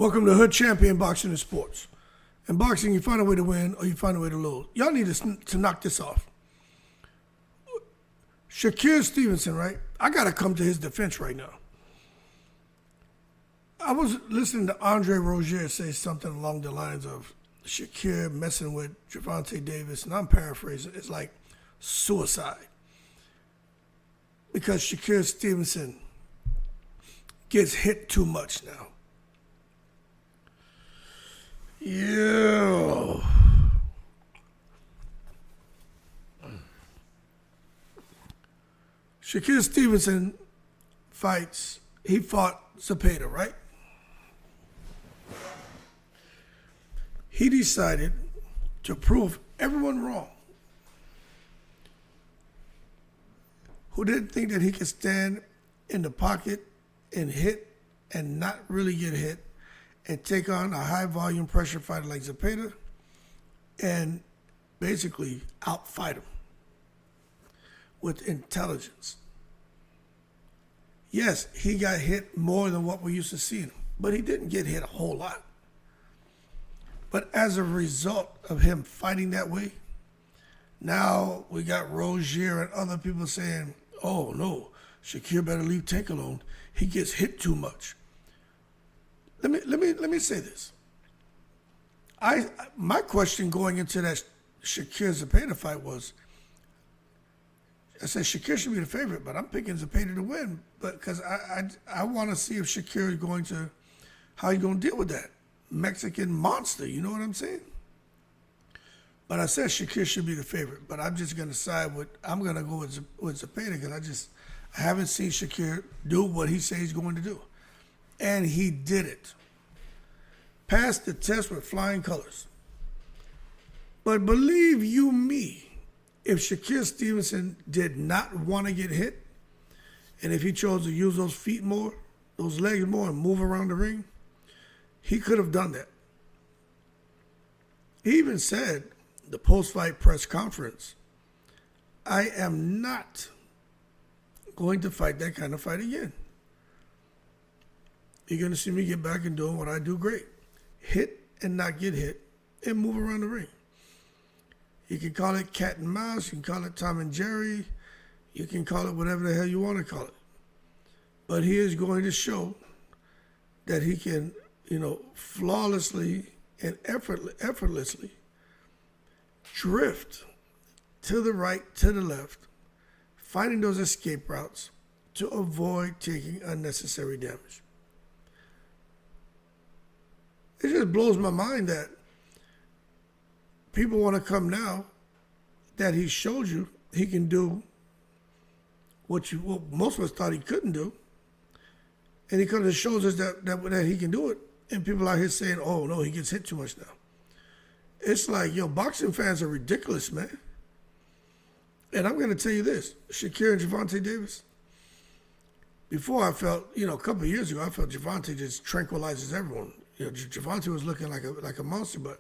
Welcome to Hood Champion Boxing and Sports. In boxing, you find a way to win or you find a way to lose. Y'all need to knock this off. Shakur Stevenson, right? I got to come to his defense right now. I was listening to Andre Rozier say something along the lines of Shakur messing with Gervonta Davis, and I'm paraphrasing. It's like suicide. Because Shakur Stevenson gets hit too much now. Yeah. Shakur Stevenson he fought Zepeda, right? He decided to prove everyone wrong who didn't think that he could stand in the pocket and hit and not really get hit and take on a high-volume pressure fighter like Zepeda and basically outfight him with intelligence. Yes, he got hit more than what we're used to seeing him, but he didn't get hit a whole lot. But as a result of him fighting that way, now we got Rozier and other people saying, oh no, Shakur better leave Tank alone. He gets hit too much. Let me say this. My question going into that Shakur Zepeda fight was, I said Shakur should be the favorite, but I'm picking Zepeda to win, but because I want to see if Shakur is how he's going to deal with that Mexican monster. You know what I'm saying? But I said Shakur should be the favorite, but I'm just going to side with, I'm going to go with Zepeda because I haven't seen Shakur do what he says he's going to do. And he did it. Passed the test with flying colors. But believe you me, if Shakur Stevenson did not want to get hit, and if he chose to use those feet more, those legs more, and move around the ring, he could have done that. He even said, the post-fight press conference, I am not going to fight that kind of fight again. You're going to see me get back and doing what I do great. Hit and not get hit and move around the ring. You can call it cat and mouse. You can call it Tom and Jerry. You can call it whatever the hell you want to call it. But he is going to show that he can, flawlessly and effortlessly drift to the right, to the left, finding those escape routes to avoid taking unnecessary damage. It just blows my mind that people want to come now that he showed you he can do what most of us thought he couldn't do. And he comes and shows us that he can do it. And people out here saying, oh, no, he gets hit too much now. It's like, boxing fans are ridiculous, man. And I'm going to tell you this, Shakur and Gervonta Davis, before I felt, a couple of years ago, I felt Gervonta just tranquilizes everyone. Gervonta was looking like a monster, but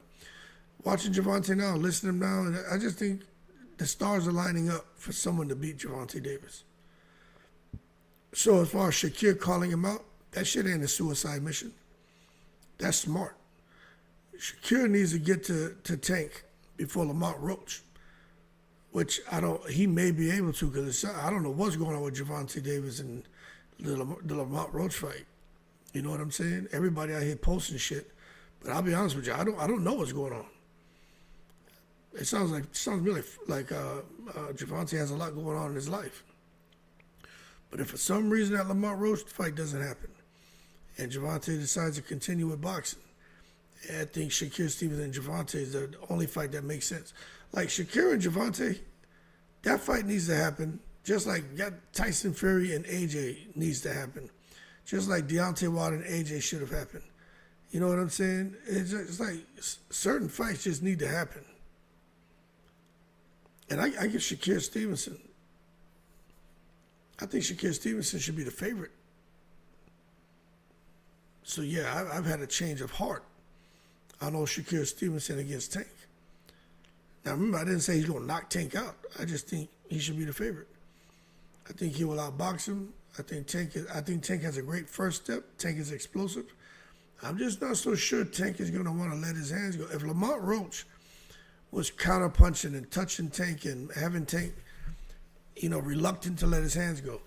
watching Gervonta now, listening to him now, I just think the stars are lining up for someone to beat Gervonta Davis. So as far as Shakur calling him out, that shit ain't a suicide mission. That's smart. Shakur needs to get to Tank before Lamont Roach, which he may be able to because I don't know what's going on with Gervonta Davis and the Lamont Roach fight. You know what I'm saying? Everybody out here posting shit, but I'll be honest with you, I don't know what's going on. It sounds to me like Gervonta has a lot going on in his life. But if for some reason that Lamont Roach fight doesn't happen, and Gervonta decides to continue with boxing, I think Shakur Stevenson and Gervonta is the only fight that makes sense. Like Shakur and Gervonta, that fight needs to happen, just like Tyson Fury and AJ needs to happen. Just like Deontay Wilder and AJ should have happened. You know what I'm saying? It's like certain fights just need to happen. And I give Shakur Stevenson. I think Shakur Stevenson should be the favorite. So yeah, I've had a change of heart. I know Shakur Stevenson against Tank. Now remember, I didn't say he's going to knock Tank out. I just think he should be the favorite. I think he will outbox him. I think Tank has a great first step. Tank is explosive. I'm just not so sure Tank is going to want to let his hands go. If Lamont Roach was counterpunching and touching Tank and having Tank, reluctant to let his hands go,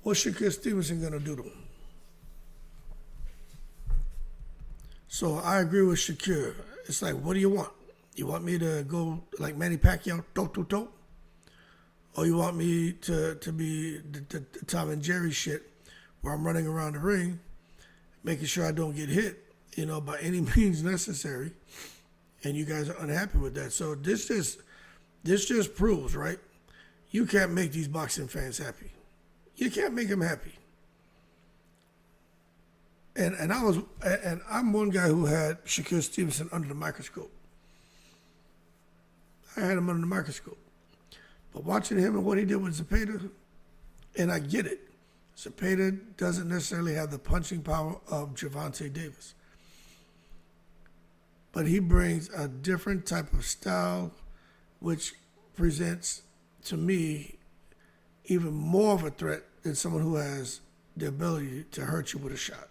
what's Shakur Stevenson going to do to him? So I agree with Shakur. It's like, what do you want? You want me to go like Manny Pacquiao, toe-to-toe? Or you want me to be the Tom and Jerry shit where I'm running around the ring, making sure I don't get hit, by any means necessary, and you guys are unhappy with that. So this just proves, right? You can't make these boxing fans happy. You can't make them happy. And I'm one guy who had Shakur Stevenson under the microscope. I had him under the microscope. But watching him and what he did with Zepeda, and I get it. Zepeda doesn't necessarily have the punching power of Gervonta Davis. But he brings a different type of style, which presents, to me, even more of a threat than someone who has the ability to hurt you with a shot.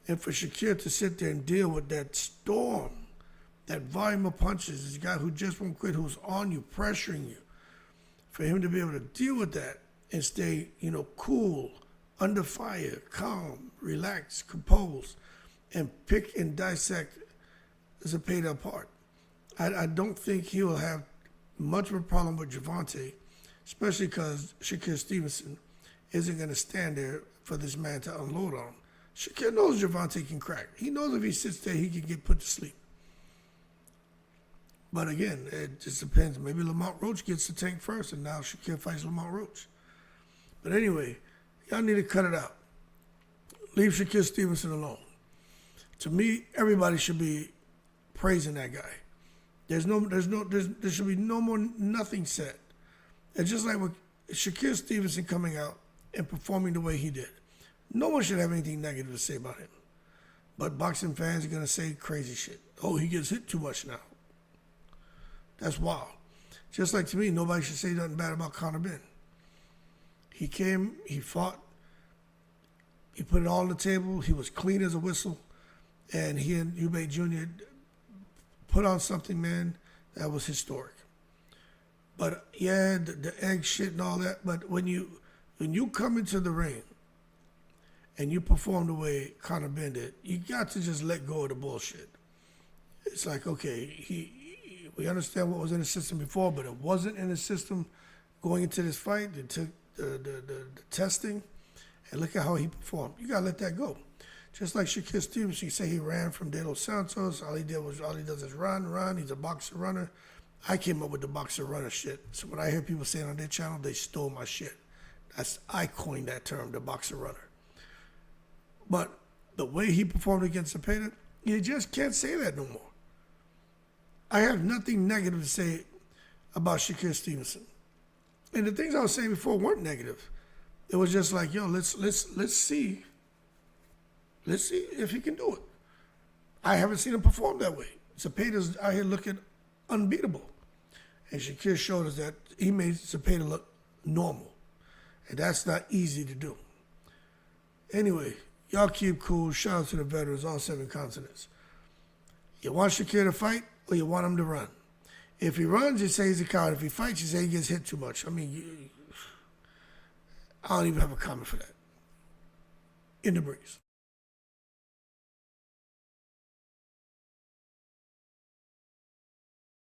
And for Shakur to sit there and deal with that storm, that volume of punches, this guy who just won't quit, who's on you, pressuring you, for him to be able to deal with that and stay, cool, under fire, calm, relaxed, composed, and pick and dissect Zepeda apart. I don't think he will have much of a problem with Gervonta, especially because Shakur Stevenson isn't going to stand there for this man to unload on him. Shakur knows Gervonta can crack. He knows if he sits there, he can get put to sleep. But again, it just depends. Maybe Lamont Roach gets the Tank first, and now Shakur fights Lamont Roach. But anyway, y'all need to cut it out. Leave Shakur Stevenson alone. To me, everybody should be praising that guy. There should be nothing said. It's just like with Shakur Stevenson coming out and performing the way he did. No one should have anything negative to say about him. But boxing fans are going to say crazy shit. Oh, he gets hit too much now. That's wild. Just like to me, nobody should say nothing bad about Conor Benn. He came, he fought, he put it all on the table, he was clean as a whistle, and he and Eubank Jr. put on something, man, that was historic. But yeah, the egg shit and all that, but when you come into the ring and you perform the way Conor Benn did, you got to just let go of the bullshit. It's like, okay, we understand what was in the system before, but it wasn't in the system going into this fight. They took the testing, and look at how he performed. You gotta let that go. Just like Shakur Stevenson, you say he ran from De Los Santos. All he does is run. He's a boxer runner. I came up with the boxer runner shit. So when I hear people saying on their channel, they stole my shit. I coined that term, the boxer runner. But the way he performed against Zepeda, you just can't say that no more. I have nothing negative to say about Shakur Stevenson. And the things I was saying before weren't negative. It was just like, yo, let's see. Let's see if he can do it. I haven't seen him perform that way. Zepeda's out here looking unbeatable. And Shakur showed us that he made Zepeda look normal. And that's not easy to do. Anyway, y'all keep cool. Shout out to the veterans, all 7 continents. You want Shakur to fight or you want him to run? If he runs, you say he's a coward. If he fights, you say he gets hit too much. I mean, I don't even have a comment for that. In the breeze.